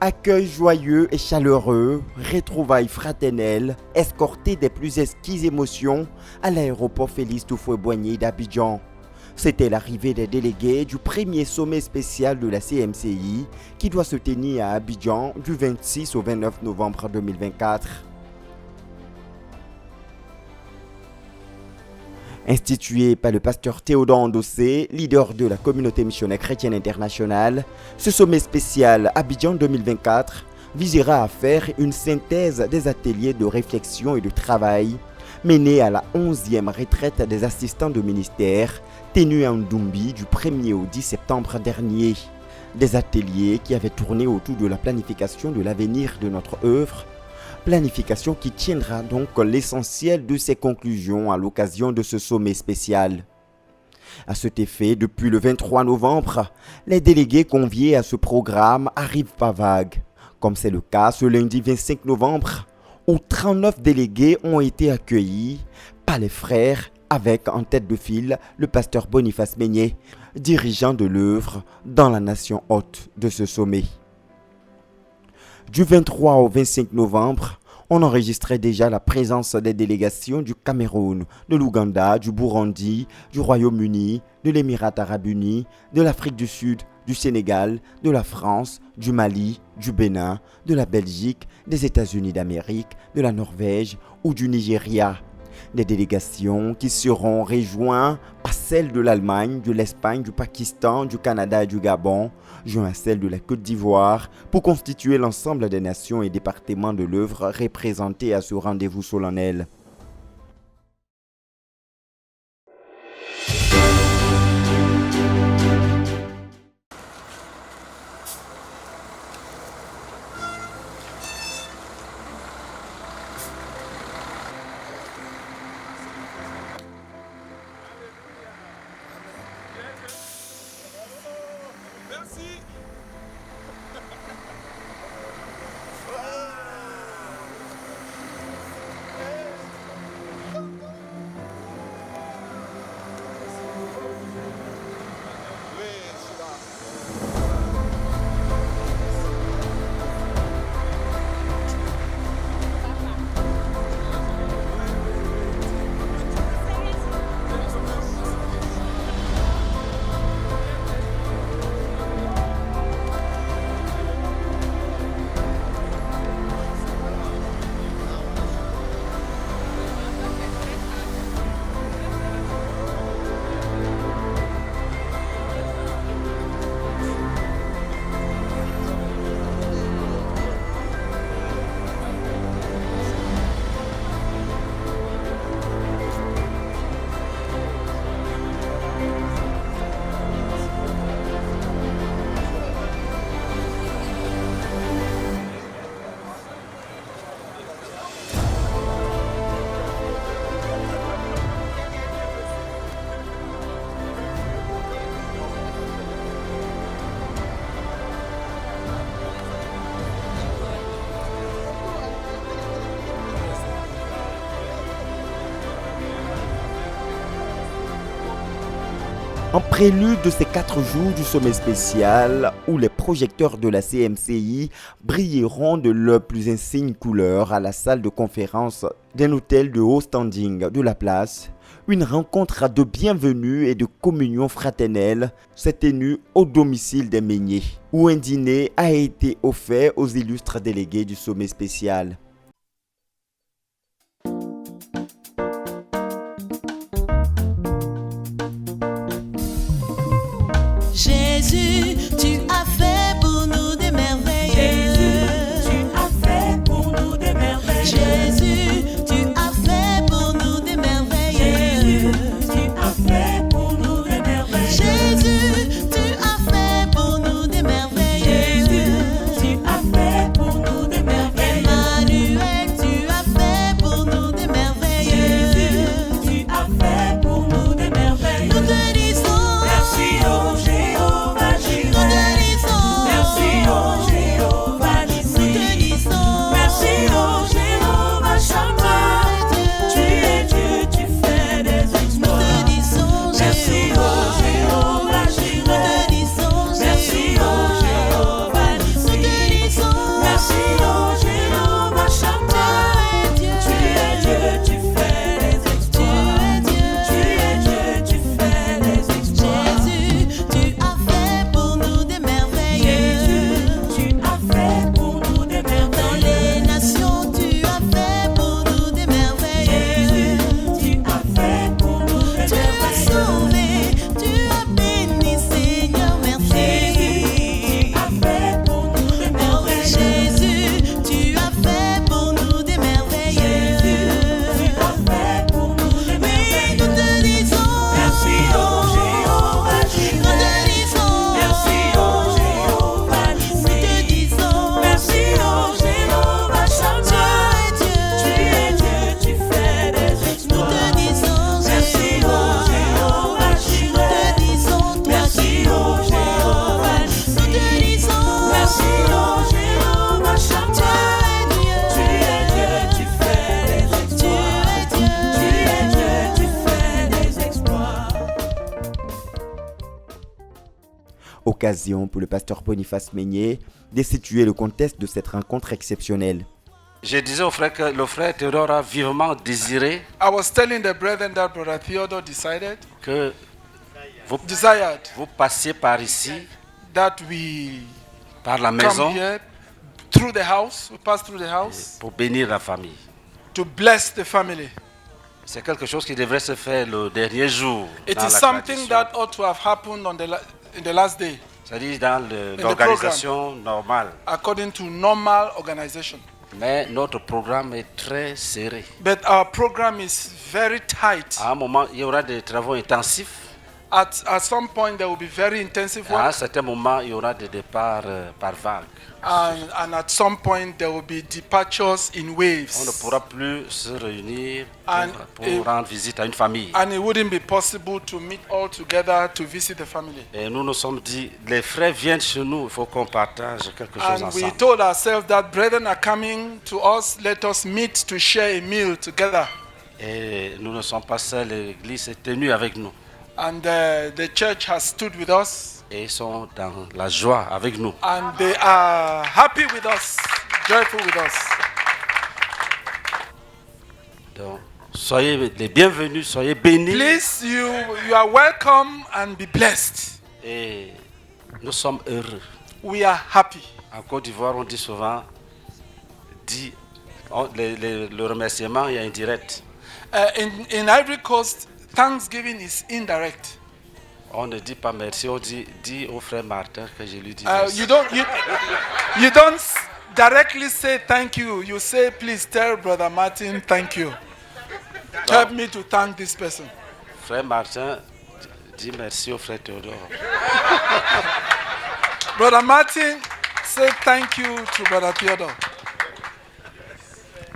Accueil joyeux et chaleureux, retrouvailles fraternelles, escortées des plus exquises émotions à l'aéroport Félix Houphouët-Boigny d'Abidjan. C'était l'arrivée des délégués du premier sommet spécial de la CMCI qui doit se tenir à Abidjan du 26 au 29 novembre 2024. Institué par le pasteur Théodore Ndossé, leader de la communauté missionnaire chrétienne internationale, ce sommet spécial Abidjan 2024 visera à faire une synthèse des ateliers de réflexion et de travail menés à la 11e retraite des assistants de ministère tenue à Ndumbi du 1er au 10 septembre dernier. Des ateliers qui avaient tourné autour de la planification de l'avenir de notre œuvre, planification qui tiendra donc l'essentiel de ses conclusions à l'occasion de ce sommet spécial. À cet effet, depuis le 23 novembre, les délégués conviés à ce programme arrivent par vagues, comme c'est le cas ce lundi 25 novembre, où 39 délégués ont été accueillis par les frères avec en tête de file le pasteur Boniface Meignet, dirigeant de l'œuvre dans la nation hôte de ce sommet. Du 23 au 25 novembre, on enregistrait déjà la présence des délégations du Cameroun, de l'Ouganda, du Burundi, du Royaume-Uni, de l'Émirat arabe uni, de l'Afrique du Sud, du Sénégal, de la France, du Mali, du Bénin, de la Belgique, des États-Unis d'Amérique, de la Norvège ou du Nigeria. Des délégations qui seront rejointes par celles de l'Allemagne, de l'Espagne, du Pakistan, du Canada et du Gabon, joint à celles de la Côte d'Ivoire, pour constituer l'ensemble des nations et départements de l'œuvre représentés à ce rendez-vous solennel. En prélude de ces 4 jours du sommet spécial, où les projecteurs de la CMCI brilleront de leurs plus insignes couleurs à la salle de conférence d'un hôtel de haut standing de la place, une rencontre de bienvenue et de communion fraternelle s'est tenue au domicile des Meignet, où un dîner a été offert aux illustres délégués du sommet spécial. Jésus, tu as fait pour nous des merveilles. Jésus, tu as fait pour nous des merveilles. Jésus, tu as fait pour nous des merveilles. Jésus, tu as fait pour nous des merveilles. Jésus, tu as fait pour nous des merveilles. Jésus, tu as fait pour nous des merveilles. Occasion pour le pasteur Boniface Meignet de situer le contexte de cette rencontre exceptionnelle. Je disais au frère que le frère Théodore a vivement désiré I was telling the brethren that Brother Theodore que desired vous passiez par ici, that we par la come maison, here through the house, we pass through the house pour bénir la famille. to bless the family. C'est quelque chose qui devrait se faire le dernier jour It dans is la something tradition. that ought to have happened in the last day, C'est-à-dire dans the l'organisation normale. according to normal organization. Mais notre programme est très serré. But our program is very tight. À un moment, il y aura des travaux intensifs. At some point, there will be very intensive À un work, certain moment, il y aura des départs par vague. and at some point, there will be departures in On ne waves. pourra plus se réunir And pour if- rendre visite à une famille. And it wouldn't be possible to meet all together to visit the family. Et nous nous sommes dit, les frères viennent chez nous, il faut qu'on partage quelque chose And we ensemble. told ourselves that brethren are coming to us, let us meet to share a meal together. Et nous ne sommes pas seuls, l'église est tenue avec nous. And the church has stood with us, Et ils sont dans la joie avec nous. and they are happy with us, joyful with us. Donc, soyez les bienvenus, soyez bénis. Please, you are welcome and be blessed. Et nous sommes heureux. We are happy. En Côte d'Ivoire, on dit souvent, le remerciement est indirect. In Ivory Coast, Thanksgiving is indirect. On ne dit pas merci, on dit au frère Martin que je lui dis merci. You don't directly say thank you. You say, please tell Brother Martin thank you. Help me to thank this person. Frère Martin dit merci au frère Théodore. Brother Martin, say thank you to Brother Theodore.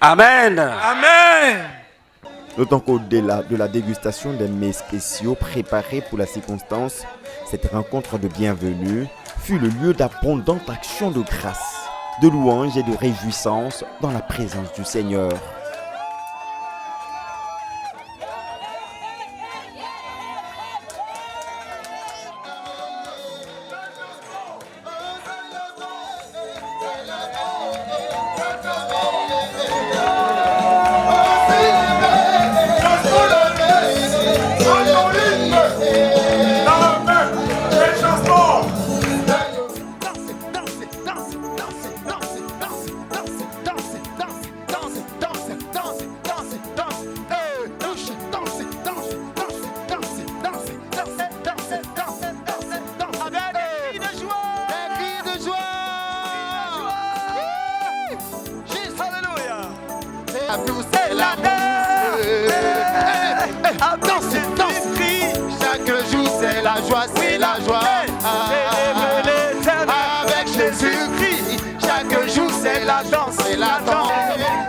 Amen. Amen. D'autant qu'au-delà de la dégustation des mets spéciaux préparés pour la circonstance, cette rencontre de bienvenue fut le lieu d'abondantes actions de grâce, de louange et de réjouissance dans la présence du Seigneur. C'est la danse, danse, chaque jour c'est la joie, c'est la joie. Avec Jésus-Christ, chaque jour c'est la danse, c'est la danse.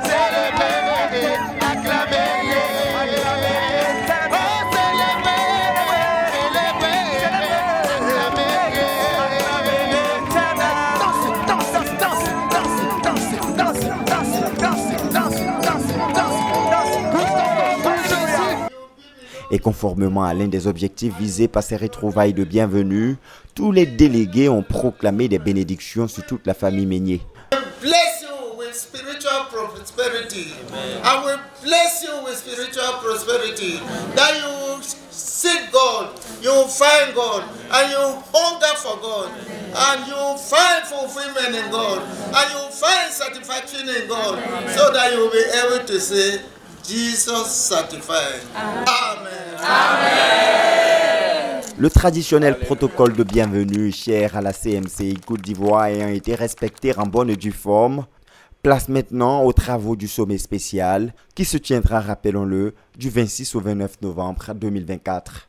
Célébrer, acclamer, Et conformément à l'un des objectifs visés par ces retrouvailles de bienvenue, tous les délégués ont proclamé des bénédictions sur toute la famille Meignet. Bless you with spiritual prosperity. I will bless you with spiritual prosperity. That you seek God, you find God, and you hunger for God, and you find fulfillment in God, and you find satisfaction in God, so that you will be able to say, Jesus certified. Amen. Le traditionnel protocole de bienvenue cher à la CMCI Côte d'Ivoire ayant été respecté en bonne et due forme, place maintenant aux travaux du sommet spécial qui se tiendra, rappelons-le, du 26 au 29 novembre 2024.